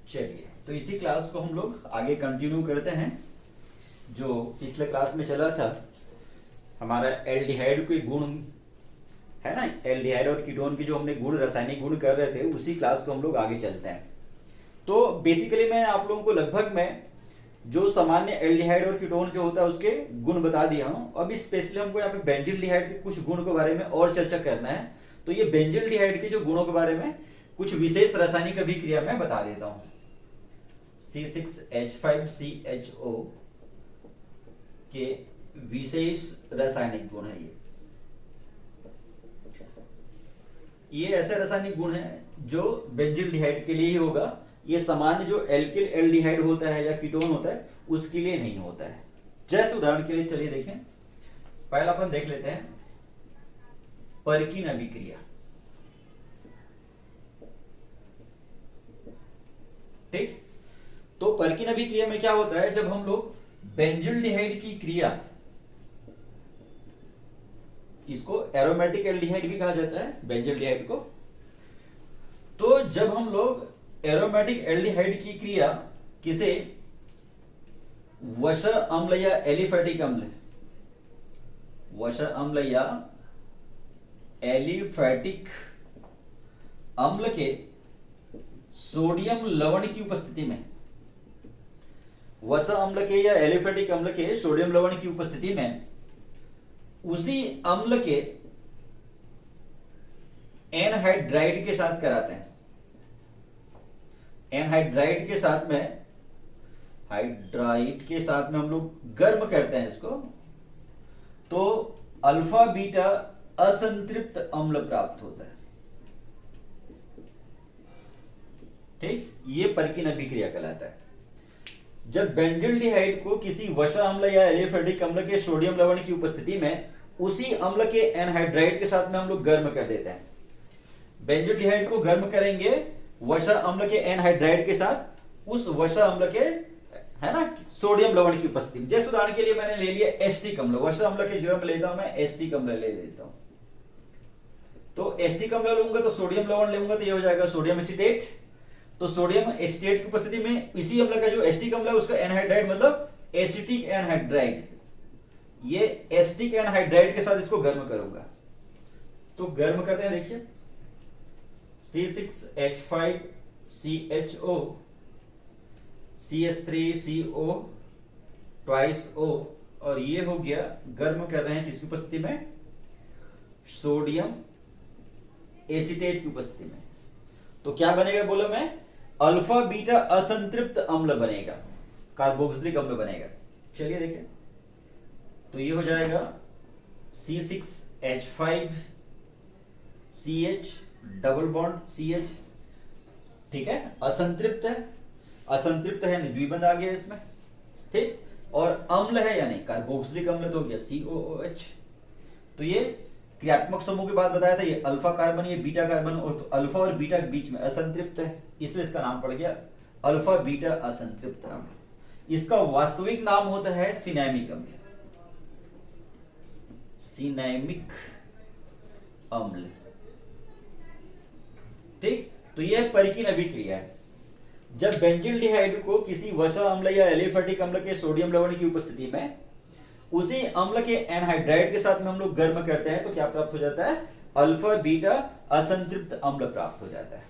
चलिए, तो इसी क्लास को हम लोग आगे कंटिन्यू करते हैं। जो पिछले क्लास में चला था हमारा एल्डिहाइड के गुण है ना, एल्डिहाइड और कीटोन के जो हमने गुण, रासायनिक गुण कर रहे थे, उसी क्लास को हम लोग आगे चलते हैं। तो बेसिकली मैं आप लोगों को लगभग में जो सामान्य एल्डिहाइड और कीटोन जो होता है उसके गुण बता दिया हूँ। अब स्पेशली हमको यहाँ पे बेंजील्डिहाइड के कुछ गुण के बारे में और चर्चा करना है। तो ये बेंजील्डिहाइड के जो गुणों के बारे में कुछ विशेष रासायनिक अभिक्रिया मैं बता देता हूँ। C6H5CHO के विशेष रासायनिक गुण है ये ऐसे रासायनिक गुण है जो बेंजील्डिहाइड के लिए ही होगा। ये सामान्य जो एल्किल एल्डिहाइड होता है या कीटोन होता है उसके लिए नहीं होता है। जैसे उदाहरण के लिए चलिए देखें, पहला अपन देख लेते हैं परकीन अभिक्रिया। ठीक, तो परकीन अभिक्रिया में क्या होता है, जब हम लोग बेंजील्डिहाइड की क्रिया, इसको एरोमेटिक एल्डिहाइड भी कहा जाता है बेंजील्डिहाइड को, तो जब हम लोग एरोमेटिक एल्डिहाइड की क्रिया किसे वश अम्ल या एलिफेटिक अम्ल, वश अम्ल या एलिफेटिक अम्ल के सोडियम लवण की उपस्थिति में, वसा अम्ल के या एलिफेटिक अम्ल के सोडियम लवण की उपस्थिति में उसी अम्ल के एनहाइड्राइड के साथ कराते हैं। एनहाइड्राइड के साथ में, हाइड्राइड के साथ में हम लोग गर्म करते हैं इसको, तो अल्फा बीटा असंतृप्त अम्ल प्राप्त होता है। ठीक, ये परकीन अभिक्रिया कहलाता है। जब बेंजील्डिहाइड को किसी वसा अम्ल या एलिफेटिक अम्ल के सोडियम लवण की उपस्थिति में उसी अम्ल के एनहाइड्राइड के साथ में हम लोग गर्म कर देते हैं। बेंजील्डिहाइड को गर्म करेंगे वसा अम्ल के एनहाइड्राइड के साथ, उस वसा अम्ल के, है ना, सोडियम लवण की उपस्थिति में। जैसे उदाहरण के लिए मैंने ले लिया एस्टिक अम्ल, वसा अम्ल के जगह में लेता हूं मैं एस्टिक अम्ल ले लेता हूं। तो एस्टिक अम्ल लूंगा तो सोडियम लवण लूंगा तो ये हो जाएगा सोडियम एसीटेट। तो सोडियम एसीटेट की उपस्थिति में इसी अम्ल का जो एस्टिक अम्ल है उसका एनहाइड्राइड मतलब एसिटिक एनहाइड्राइड, ये एसिटिक एनहाइड्राइड के साथ इसको गर्म करूंगा। तो गर्म करते हैं, देखिए C6H5CHO CH3CO ट्वाइस O, और ये हो गया गर्म कर रहे हैं किसकी उपस्थिति में, सोडियम एसीटेट की उपस्थिति में। तो क्या बनेगा बोलो मैं, अल्फा बीटा असंतृप्त अम्ल बनेगा, कार्बोक्सिलिक अम्ल बनेगा। चलिए देखिए, तो ये हो जाएगा C6H5CH डबल बॉन्ड CH, ठीक है, असंतृप्त है, असंतृप्त है यानी द्विबंध आ गया इसमें, ठीक, और अम्ल है यानी कार्बोक्सिलिक अम्ल तो हो गया COOH। तो ये क्रियात्मक समूह की बात बताया था, ये अल्फा कार्बन, ये बीटा कार्बन, और तो अल्फा और बीटा के बीच में असंतृप्त है, इसलिए इसका नाम पड़ गया अल्फा बीटा असंतृप्त अम्ल। इसका वास्तविक नाम होता है सिनेमिक अम्ल, सिनेमिक अम्ल। ठीक, तो यह परकीन अभिक्रिया है। जब बेंजील्डिहाइड को किसी वसा अम्ल या एलिफेटिक अम्ल के सोडियम लवण की उपस्थिति में उसी अम्ल के एनहाइड्राइड के साथ में हम लोग गर्म करते हैं तो क्या प्राप्त हो जाता है, अल्फा बीटा असंतृप्त अम्ल प्राप्त हो जाता है।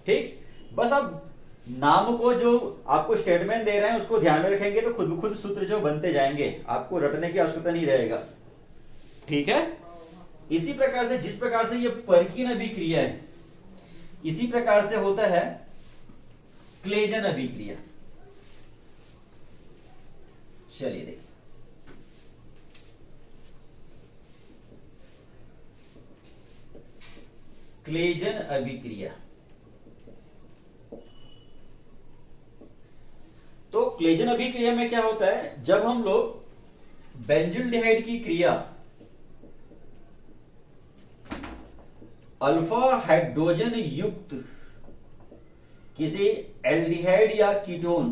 ठीक, बस अब नाम को जो आपको स्टेटमेंट दे रहे हैं उसको ध्यान में रखेंगे तो खुद ब खुद सूत्र जो बनते जाएंगे, आपको रटने की आवश्यकता नहीं रहेगा। ठीक है, इसी प्रकार से जिस प्रकार से ये परकीन अभिक्रिया है, इसी प्रकार से होता है क्लेजन अभिक्रिया। चलिए देखिए, क्लेजन अभिक्रिया। तो क्लेजन अभिक्रिया में क्या होता है, जब हम लोग बेंजील्डिहाइड की क्रिया अल्फा हाइड्रोजन युक्त किसी एल्डिहाइड या कीटोन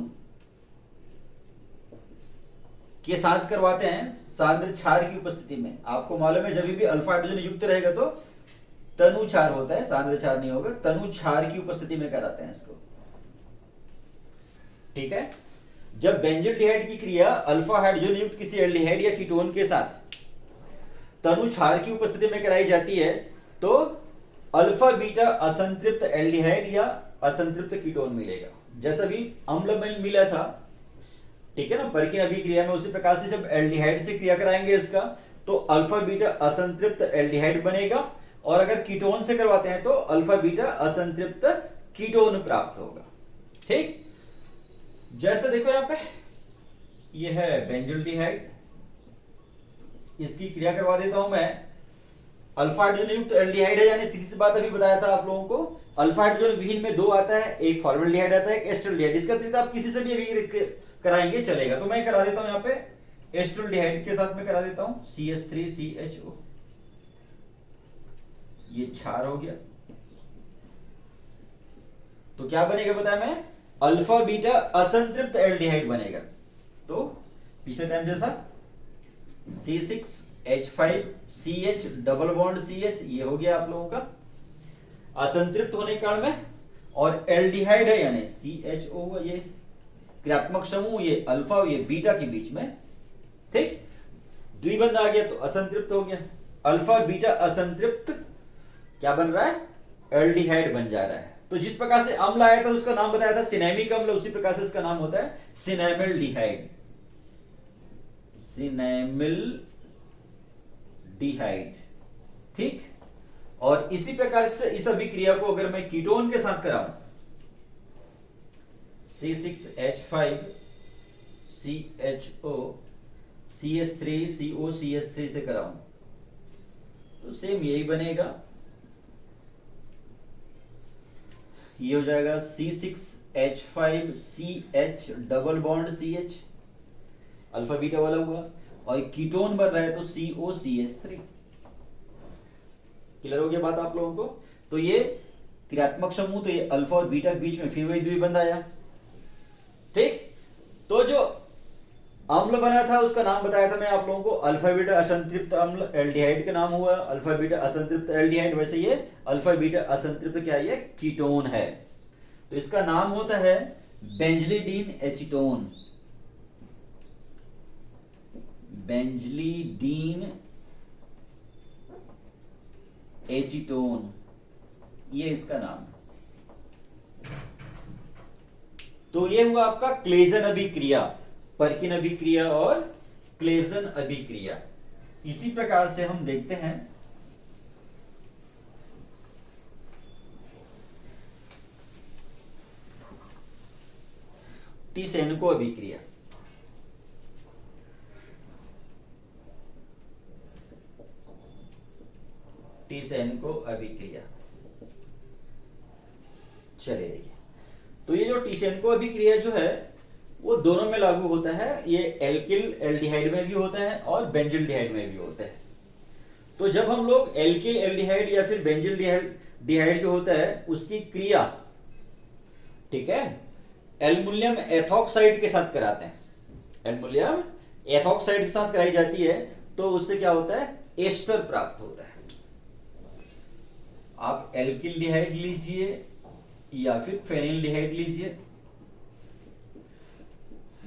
के साथ करवाते हैं सांद्र क्षार की उपस्थिति में। आपको मालूम है जब भी अल्फा हाइड्रोजन युक्त रहेगा तो तनु क्षार होता है, सांद्र क्षार नहीं होगा, तनु क्षार की उपस्थिति में कराते हैं इसको। ठीक है। जब बेंजिल्डिहाइड की क्रिया अल्फा हाइड्रोजन युक्त किसी एल्डिहाइड या कीटोन के साथ तनु क्षार की उपस्थिति में कराई जाती है तो अल्फा बीटा असंतृप्त एल्डिहाइड या असंतृप्त कीटोन मिलेगा। जैसा भी अम्ल में मिला था, ठीक है ना, परकीन अभिक्रिया में, उसी प्रकार से जब एल्डिहाइड से क्रिया कराएंगे इसका तो अल्फा बीटा असंतृप्त एल्डिहाइड बनेगा, और अगर कीटोन से करवाते हैं तो अल्फा बीटा असंतृप्त कीटोन प्राप्त होगा। ठीक, जैसे देखो यहां पे ये है बेंजिल्डिहाइड, इसकी क्रिया करवा देता हूं मैं। अल्फा हाइड्रोजन युक्त एल्डिहाइड है, यानी सीधी सी बात अभी बताया था आप लोगों को, अल्फा हाइड्रोजन विहीन में दो आता है, एक फॉर्मल्डिहाइड आता है, एक एस्टल्डिहाइड। इसका अतिरिक्त आप किसी से भी अभी कराएंगे चलेगा। तो मैं करा देता हूं यहां पे एस्टल्डिहाइड के साथ में करा देता हूं CH3CHO, ये क्षार हो गया। तो क्या बनेगा बताया मैं, अल्फा बीटा असंतृप्त एल्डिहाइड बनेगा। तो पिछले टाइम जैसा C6H5CH डबल बॉन्ड CH, ये हो गया आप लोगों का असंतृप्त होने के कारण में, और एल्डिहाइड है यानी CHO हुआ, ये क्रियात्मक समूह, ये अल्फा ये बीटा के बीच में, ठीक, द्विबंध आ गया तो असंतृप्त हो गया। अल्फा बीटा असंतृप्त क्या बन रहा है, एल्डिहाइड बन जा रहा है। तो जिस प्रकार से अम्ल आया था उसका नाम बताया था सिनेमिक अम्ल, उसी प्रकार से इसका नाम होता है सिनेमिल्डिहाइड, सिनेमिल्डिहाइड। ठीक, और इसी प्रकार से इस अभिक्रिया को अगर मैं कीटोन के साथ कराऊं, C6H5CHO CH3CO CH3 से कराऊं तो सेम यही बनेगा, ये हो जाएगा C6H5CH double bond CH, alpha beta वाला हुआ, और कीटोन बन रहा है तो COCH3। क्लियर हो गया बात आप लोगों को। तो ये क्रियात्मक समूह, तो ये अल्फा और बीटा के बीच में फिर वही द्विबंध आया। ठीक, तो जो अम्ल बना था उसका नाम बताया था मैं आप लोगों को, अल्फा बीटा असंतृप्त अम्ल, एल्डिहाइड का नाम हुआ अल्फा बीटा असंतृप्त एल्डिहाइड। वैसे ये अल्फा बीटा असंतृप्त क्या है, ये कीटोन है, तो इसका नाम होता है बेंजलिडीन एसीटोन, बेंजलिडीन एसीटोन, ये इसका नाम है। तो ये हुआ आपका क्लेजन अभिक्रिया, परकिन अभिक्रिया और क्लेजन अभिक्रिया। इसी प्रकार से हम देखते हैं टिसेनको अभिक्रिया। टिसेनको अभिक्रिया, चलिए देखिए, तो ये जो टिसेनको अभिक्रिया जो है वो दोनों में लागू होता है, ये एल्किल एल्डिहाइड में भी होता है और बेंजिल्डिहाइड में भी होता है। तो जब हम लोग एल्किल एल्डिहाइड या फिर बेंजिल्डिहाइड जो होता है उसकी क्रिया, ठीक है, एल्युमिनियम एथॉक्साइड के साथ कराते हैं, एल्युमिनियम एथॉक्साइड के साथ कराई जाती है, तो उससे क्या होता है, एस्टर प्राप्त होता है। आप एल्किलडिहाइड लीजिए या फिर फेनिल्डिहाइड लीजिए,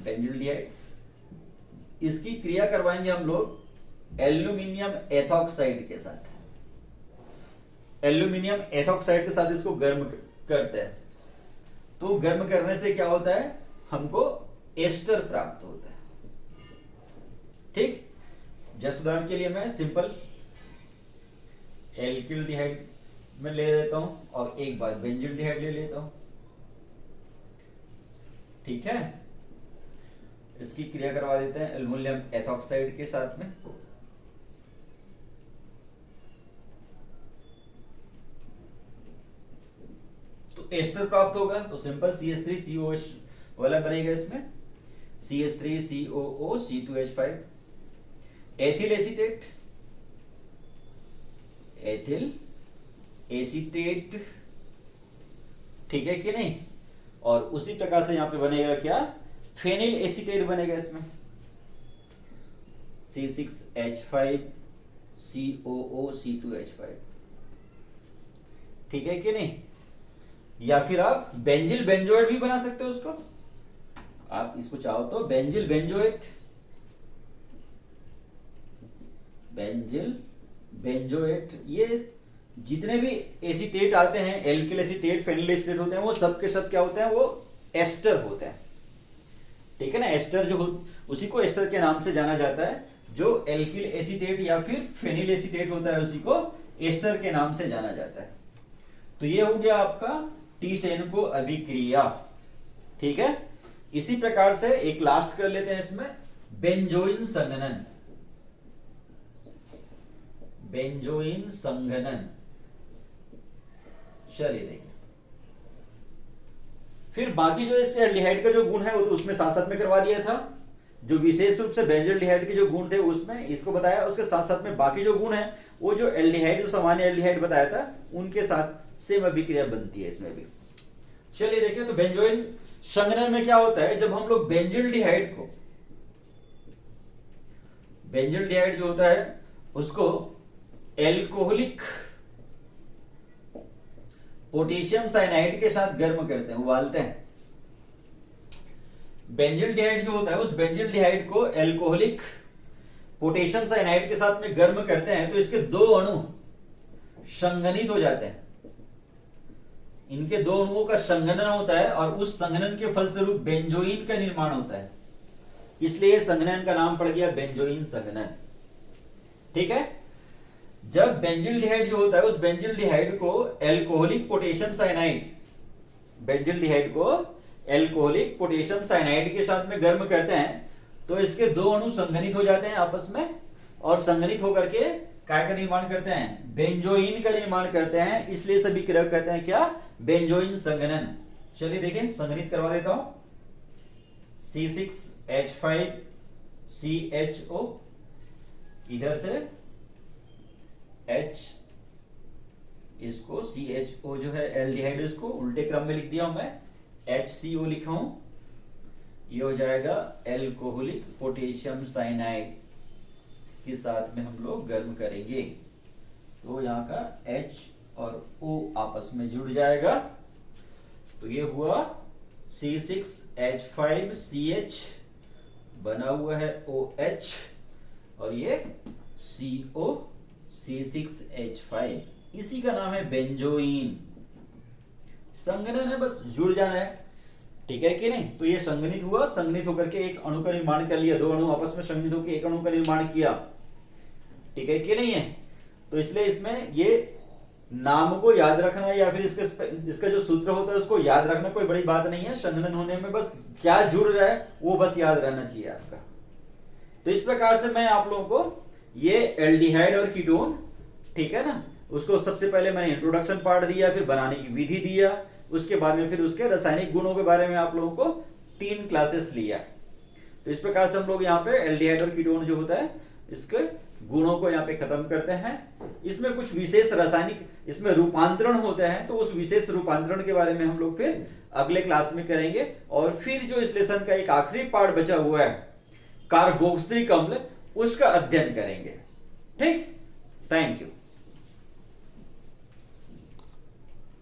बेंजिल्डिहाइड, इसकी क्रिया करवाएंगे हम लोग एल्यूमिनियम एथॉक्साइड के साथ। एल्यूमिनियम एथॉक्साइड के साथ इसको गर्म करते हैं, तो गर्म करने से क्या होता है, हमको एस्टर प्राप्त होता है। ठीक, जैसे उदाहरण के लिए मैं सिंपल एल्किलडिहाइड में ले लेता हूं और एक बार बेंजिल्डिहाइड ले लेता हूं, ठीक है। इसकी क्रिया करवा देते हैं एल्युमिनियम एथॉक्साइड के साथ में, तो एस्टर प्राप्त होगा। तो सिंपल CH3COH वाला बनेगा, इसमें CH3COO C2H5, ethyl acetate, ethyl acetate, ठीक है कि नहीं। और उसी प्रकार से यहां पे बनेगा क्या, फेनिल एसीटेट बनेगा इसमें, C6H5COO C2H5, ठीक है कि नहीं। या फिर आप बेंजिल बेंजोइड भी बना सकते हो उसको, आप इसको चाहो तो बेंजिल बेंजोएट, बेंजिल बेंजोएट, ये जितने भी एसीटेट आते हैं, एल्किल एसीटेट, फेनिल एसीटेट होते हैं, वो सब के सब क्या होते हैं, वो एस्टर होते हैं। ठीक है ना, एस्टर जो उसी को एस्टर के नाम से जाना जाता है। जो एल्किल एसीटेट या फिर फेनिल एसीटेट होता है उसी को एस्टर के नाम से जाना जाता है। तो ये हो गया आपका टी-सेनको अभिक्रिया। ठीक है, इसी प्रकार से एक लास्ट कर लेते हैं इसमें, बेंजोइन संघनन। बेंजोइन संघनन, चलिए देखिए, फिर बाकी जो इस एल्डिहाइड का जो गुण है वो तो उसमें साथ साथ में करवा दिया था। जो विशेष रूप से बेंजोल्डिहाइड के जो गुण थे उसमें इसको बताया, उसके साथ साथ में बाकी जो गुण है वो जो एल्डिहाइड, जो सामान्य एल्डिहाइड बताया था उनके साथ सेम अभिक्रिया बनती है इसमें भी। चलिए देखिए, तो बेंजोइन संघनन में क्या होता है, जब हम लोग बेंजोल्डिहाइड को, बेंजोल्डिहाइड जो होता है उसको एल्कोहलिक पोटेशियम साइनाइड के साथ गर्म करते हैं, उबालते हैं। बेंजिल्डिहाइड जो होता है उस बेंजिल्डिहाइड को एल्कोहलिक पोटेशियम साइनाइड के साथ में गर्म करते हैं, तो इसके दो अणु संघनित हो जाते हैं। इनके दो अणुओं का संघनन होता है और उस संघनन के फलस्वरूप बेंजोइन का निर्माण होता है, इसलिए संघनन का नाम पड़ गया बेंजोइन संघनन। ठीक है, जब बेंजिल्डिहाइड जो होता है उस बेंजिल्डिहाइड को एल्कोहलिक पोटेशियम साइनाइड, बेंजिल्डिहाइड को एल्कोहलिक पोटेशियम साइनाइड के साथ में गर्म करते हैं, तो इसके दो अणु संघनित हो जाते हैं आपस में, और संघनित होकर के काय का निर्माण करते हैं, बेंजोइन का निर्माण करते हैं। इसलिए सभी क्रिया कहते हैं क्या, बेंजोइन संघनन। चलिए देखें, संघनित करवा देता हूं, C6H5CHO, इधर से H, इसको CHO जो है एल्डिहाइड, इसको उल्टे क्रम में लिख दिया हूं मैं, HCO लिखा हूं, ये हो जाएगा एल्कोहलिक पोटेशियम साइनाइड, इसके साथ में हम लोग गर्म करेंगे तो यहाँ का H और O आपस में जुड़ जाएगा, तो ये हुआ C6H5CH, बना हुआ है OH, और ये CO C6H5, इसी का नाम है बेंजोइन। संघनन है, बस जुड़ जाना है। ठीक है कि नहीं, तो ये संघनित हुआ, संघनित होकर के एक अणु का निर्माण कर लिया, दो अणु आपस में संघनित होकर एक अणु का निर्माण किया। ठीक है कि नहीं है, तो इसलिए इसमें ये नाम को याद रखना या फिर इसका जो सूत्र होता है उसको याद रखना कोई बड़ी बात नहीं है। संघनन होने में बस क्या जुड़ रहा है वो बस याद रहना चाहिए आपका। तो इस प्रकार से मैं आप लोगों को ये एल्डिहाइड और कीटोन, ठीक है ना, उसको सबसे पहले मैंने इंट्रोडक्शन पार्ट दिया, फिर बनाने की विधि दिया, उसके बाद में फिर उसके रासायनिक गुणों के बारे में आप लोगों को 3 क्लासेस लिया। तो इस प्रकार से हम लोग यहाँ पे एल्डिहाइड और कीटोन जो होता है इसके गुणों को यहाँ पे खत्म करते हैं। इसमें कुछ विशेष रासायनिक इसमें रूपांतरण होते हैं, तो उस विशेष रूपांतरण के बारे में हम लोग फिर अगले क्लास में करेंगे। और फिर जो इस लेसन का एक आखिरी पार्ट बचा हुआ है कार्बोक्सिलिक अम्ल, उसका अध्ययन करेंगे। ठीक, थैंक यू।